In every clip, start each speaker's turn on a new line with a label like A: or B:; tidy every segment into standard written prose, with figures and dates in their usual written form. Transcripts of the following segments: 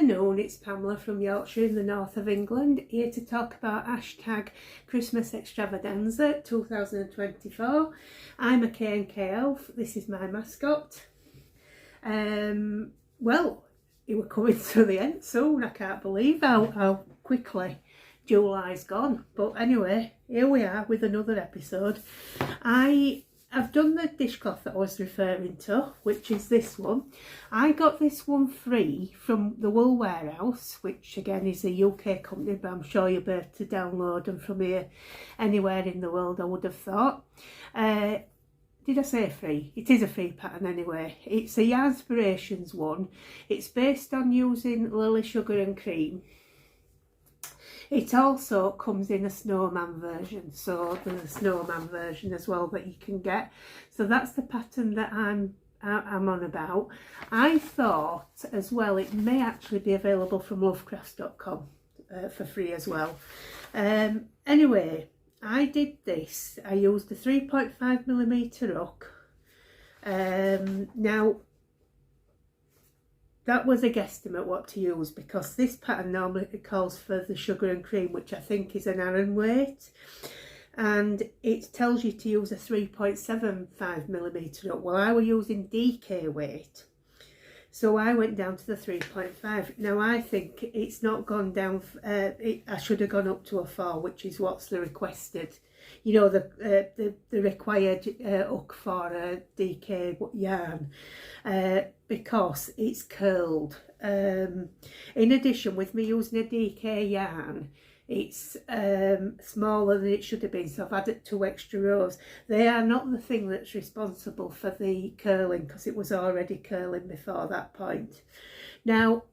A: afternoon, it's Pamela from Yorkshire in the north of England, here to talk about hashtag Christmas Extravaganza 2024. I'm a K&K elf, this is my mascot. Well, it were coming to the end soon, I can't believe how quickly July's gone. But anyway, here we are with another episode. I've done the dishcloth that I was referring to, which is this one. I got this one free from the Wool Warehouse, which again is a UK company, but I'm sure you'll be able to download them from here anywhere in the world, I would have thought. Did I say free? It is a free pattern anyway. It's a Yarnspirations one. It's based on using lily sugar and cream. It also comes in a snowman version, so there's a snowman version as well that you can get. So that's the pattern that I'm on about. I thought as well it may actually be available from lovecrafts.com for free as well. Anyway, I did this. I used a 3.5mm hook. Now, that was a guesstimate what to use, because this pattern normally calls for the sugar and cream, which I think is an Aran weight, and it tells you to use a 3.75mm hook. Well, I was using DK weight, so I went down to the 3.5. Now I think it's not gone down, I should have gone up to a 4, which is what's the requested, you know, the required hook for a DK yarn, because it's curled. In addition, with me using a DK yarn, it's smaller than it should have been, so I've added 2 extra rows. They are not the thing that's responsible for the curling, because it was already curling before that point. Now,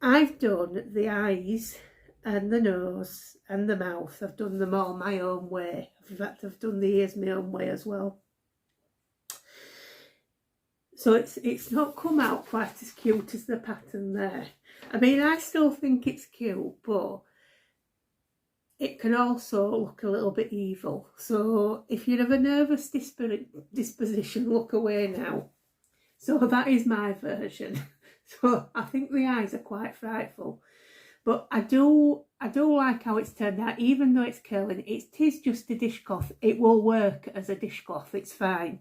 A: I've done the eyes and the nose and the mouth. I've done them all my own way. In fact, I've done the ears my own way as well. So it's not come out quite as cute as the pattern there. I mean, I still think it's cute, but it can also look a little bit evil. So if you have a nervous disposition, look away now. So that is my version. So I think the eyes are quite frightful. But I do like how it's turned out, even though it's curling. It is just a dishcloth. It will work as a dishcloth, it's fine.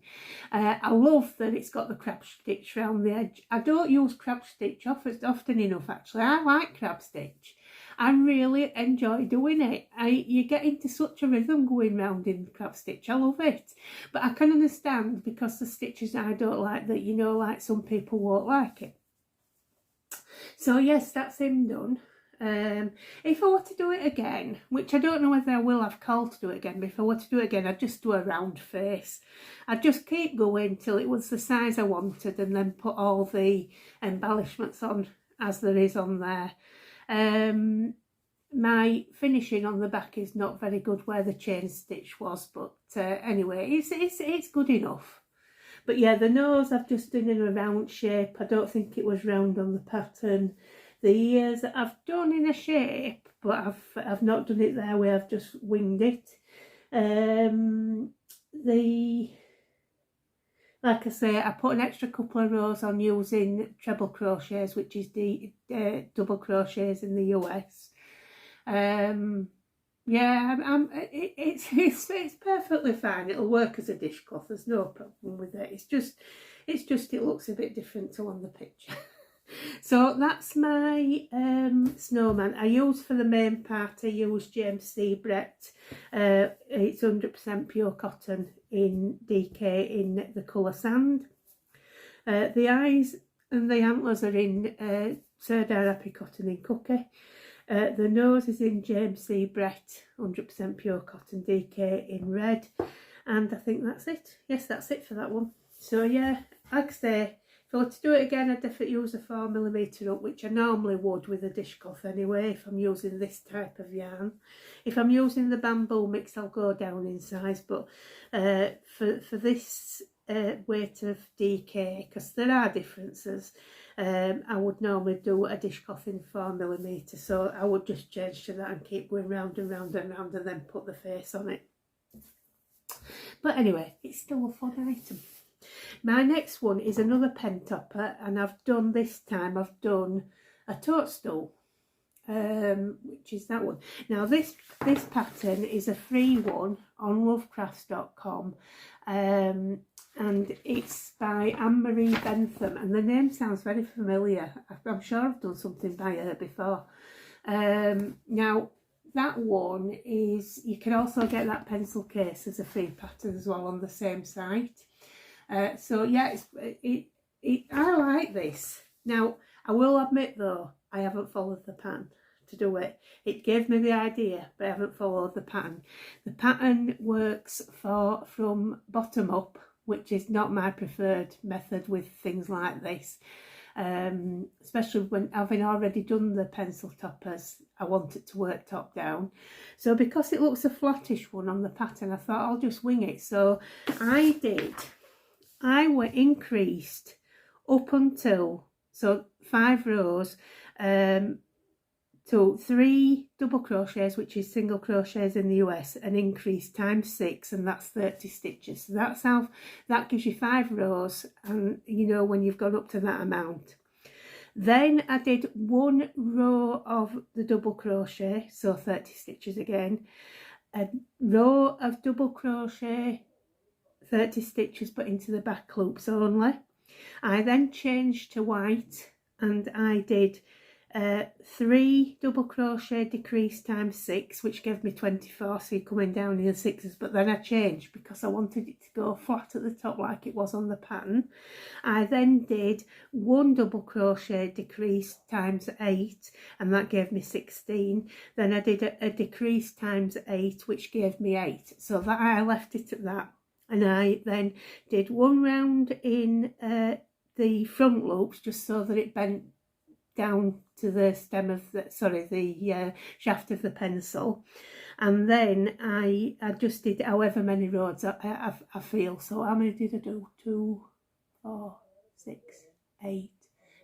A: I love that it's got the crab stitch around the edge. I don't use crab stitch often enough, actually. I like crab stitch. I really enjoy doing it. You get into such a rhythm going round in crab stitch. I love it. But I can understand, because the stitches I don't like, that, you know, like some people won't like it. So yes, that's him done. If I were to do it again, which I don't know whether I will have called to do it again, but if I were to do it again, I'd just do a round face. I'd just keep going till it was the size I wanted, and then put all the embellishments on as there is on there. My finishing on the back is not very good where the chain stitch was, but anyway, it's good enough. But yeah, the nose I've just done in a round shape. I don't think it was round on the pattern. The ears I've done in a shape, but I've not done it their way, I've just winged it. Like I say, I put an extra couple of rows on using treble crochets, which is the double crochets in the US. Yeah, it's perfectly fine. It'll work as a dishcloth. There's no problem with it. It's just it looks a bit different to on the picture. So that's my snowman. I use for the main part, I use James C. Brett. It's 100% pure cotton in DK in the colour sand. The eyes and the antlers are in Serdar Happy Cotton in Cookie. The nose is in James C. Brett, 100% pure cotton DK in red. And I think that's it. Yes, that's it for that one. So yeah, like I say, if I were to do it again, I'd definitely use a 4mm hook, which I normally would with a dishcloth anyway, if I'm using this type of yarn. If I'm using the bamboo mix, I'll go down in size, but for this weight of DK, because there are differences, I would normally do a dishcloth in 4mm, so I would just change to that and keep going round and round and round, and then put the face on it. But anyway, it's still a fun item. My next one is another pen topper, and I've done a Toadstool, which is that one. Now this pattern is a free one on lovecrafts.com, and it's by Anne-Marie Bentham, and the name sounds very familiar. I'm sure I've done something by her before. Now that one is, you can also get that pencil case as a free pattern as well on the same site. So yeah, I like this. Now I will admit though, I haven't followed the pattern to do it. It gave me the idea, but I haven't followed the pattern. The pattern works from bottom up, which is not my preferred method with things like this. Especially when having already done the pencil toppers, I want it to work top down. So because it looks a flattish one on the pattern, I thought I'll just wing it. So I increased up until, so 5 rows, to 3 double crochets, which is single crochets in the US, and increase times 6, and that's 30 stitches. So that's how, that gives you 5 rows, and you know when you've gone up to that amount. Then I did 1 row of the double crochet, so 30 stitches again, a row of double crochet, 30 stitches, but into the back loops only. I then changed to white, and I did 3 double crochet decrease times 6, which gave me 24, so you're coming down in the 6s. But then I changed because I wanted it to go flat at the top like it was on the pattern. I then did 1 double crochet decrease times 8, and that gave me 16. Then I did a decrease times 8, which gave me 8, so that I left it at that. And I then did 1 round in the front loops, just so that it bent down to the stem of the, the shaft of the pencil. And then I adjusted however many rows I feel. So how many did I do? 2, 4, 6, 8,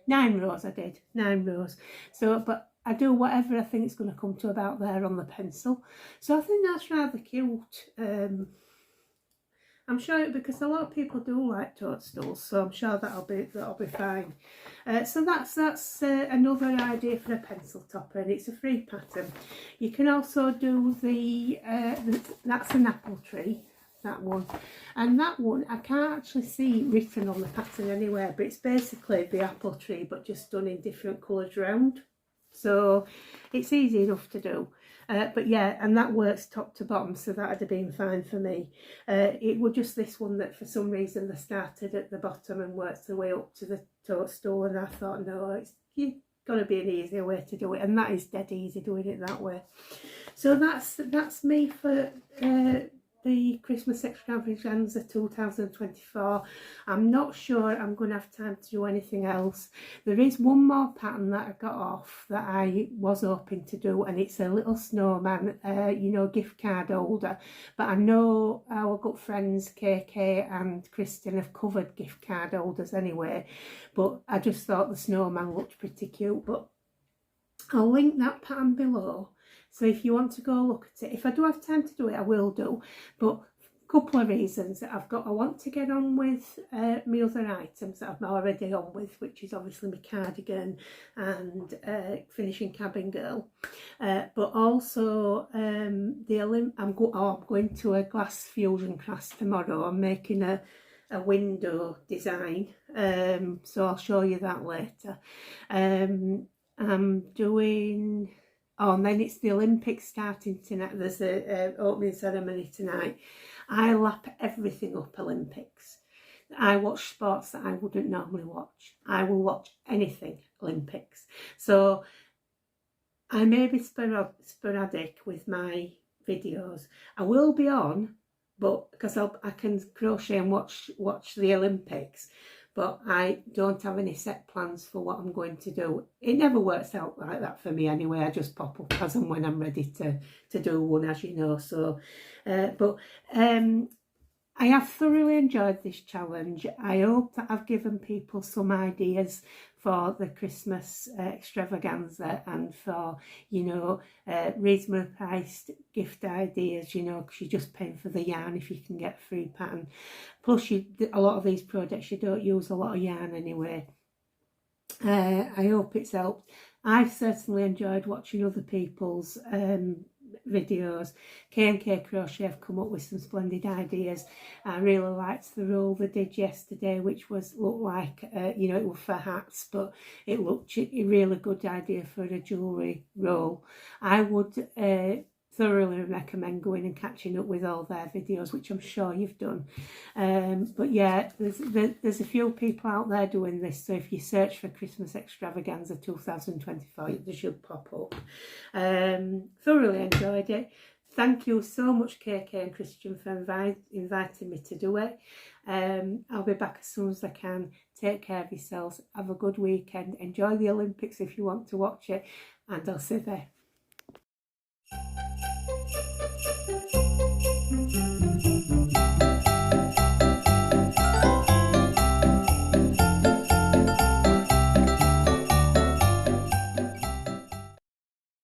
A: 9 rows. I did 9 rows. So, but I do whatever I think is going to come to about there on the pencil. So I think that's rather cute. I'm sure, because a lot of people do like toadstools, so I'm sure that'll be fine. So that's another idea for a pencil topper, and it's a free pattern. You can also do that's an apple tree, that one, and that one I can't actually see written on the pattern anywhere, but it's basically the apple tree but just done in different colours round, so it's easy enough to do. But yeah, and that works top to bottom, so that would have been fine for me. It was just this one that for some reason they started at the bottom and worked their way up to the toadstool, and I thought, no, you've got to be an easier way to do it, and that is dead easy doing it that way. So that's me for the Christmas extravaganza 2024. I'm not sure I'm going to have time to do anything else. There is one more pattern that I got off that I was hoping to do, and it's a little snowman, you know, gift card holder. But I know our good friends KK and Kristen have covered gift card holders anyway, but I just thought the snowman looked pretty cute. But I'll link that pattern below. So if you want to go look at it, if I do have time to do it, I will do. But a couple of reasons that I want to get on with my other items that I'm already on with, which is obviously my cardigan and finishing cabin girl. But also I'm going to a glass fusion class tomorrow. I'm making a window design, so I'll show you that later. I'm doing... Oh, and then it's the Olympics starting tonight. There's an opening ceremony tonight. I lap everything up Olympics. I watch sports that I wouldn't normally watch. I will watch anything Olympics. So I may be sporadic with my videos. I will be on, but because I can crochet and watch the Olympics. But I don't have any set plans for what I'm going to do. It never works out like that for me anyway. I just pop up as and when I'm ready to do one, as you know. So, I have thoroughly enjoyed this challenge. I hope that I've given people some ideas for the Christmas extravaganza and for, you know, reasonable priced gift ideas, you know, because you're just paying for the yarn if you can get a free pattern. Plus, a lot of these projects, you don't use a lot of yarn anyway. I hope it's helped. I've certainly enjoyed watching other people's videos. K&K Crochet have come up with some splendid ideas. I really liked the roll they did yesterday, which looked like you know, it was for hats, but it looked a really good idea for a jewellery roll. I would thoroughly recommend going and catching up with all their videos, which I'm sure you've done. But yeah, there's a few people out there doing this, so if you search for Christmas Extravaganza 2024, they should pop up. Thoroughly enjoyed it. Thank you so much, KK and Christian, for inviting me to do it. I'll be back as soon as I can. Take care of yourselves. Have a good weekend. Enjoy the Olympics if you want to watch it. And I'll see you there.